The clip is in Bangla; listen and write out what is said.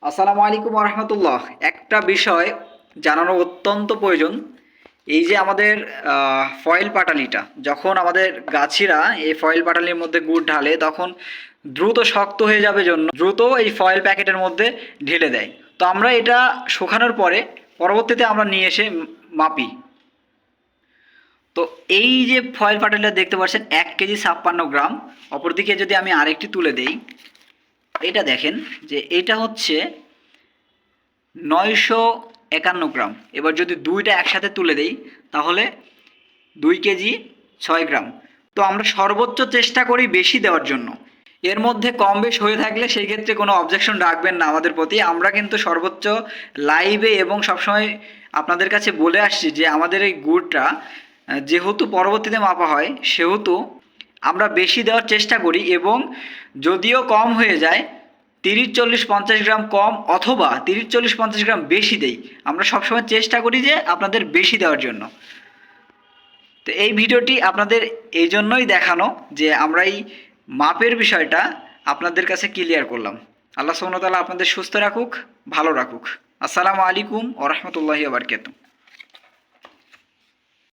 আসসালামু আলাইকুম রহমতুল্লাহ। একটা বিষয় জানানো অত্যন্ত প্রয়োজন। এই যে আমাদের ফয়েল পাটালিটা, যখন আমাদের গাছিরা এই ফয়েল পাটালির মধ্যে গুড় ঢালে তখন দ্রুত শক্ত হয়ে যাবে জন্য দ্রুত এই ফয়েল প্যাকেটের মধ্যে ঢেলে দেয়। তো আমরা এটা শুকানোর পরে পরবর্তীতে আমরা নিয়ে এসে মাপি। তো এই যে ফয়েল পাটালিটা দেখতে পাচ্ছেন 1 কেজি 56 গ্রাম। অপরদিকে যদি আমি আরেকটি তুলে দেই, এটা দেখেন যে এটা হচ্ছে 951 গ্রাম। এবার যদি দুইটা একসাথে তুলে দেই তাহলে 2 কেজি 6 গ্রাম। তো আমরা সর্বোচ্চ চেষ্টা করি বেশি দেওয়ার জন্য। এর মধ্যে কম বেশ হয়ে থাকলে সেই ক্ষেত্রে কোনো অবজেকশন রাখবেন না আমাদের প্রতি। আমরা কিন্তু সর্বোচ্চ লাইভে এবং সবসময় আপনাদের কাছে বলে আসছি যে আমাদের এই গুড়টা যেহেতু পরবর্তীতে মাপা হয় সেহেতু আমরা বেশি দেওয়ার চেষ্টা করি, এবং যদিও কম হয়ে যায় 30, 40, 50 গ্রাম কম অথবা 30, 40, 50 গ্রাম বেশি দেই। আমরা সবসময় চেষ্টা করি যে আপনাদের বেশি দেওয়ার জন্য। তো এই ভিডিওটি আপনাদের এই জন্যই দেখানো যে আমরা এই মাপের বিষয়টা আপনাদের কাছে ক্লিয়ার করলাম। আল্লাহ সুবহানাহু ওয়া তাআলা আপনাদের সুস্থ রাখুক, ভালো রাখুক। আসসালামু আলাইকুম ওয়া রাহমাতুল্লাহি ওয়া বারাকাতুহু।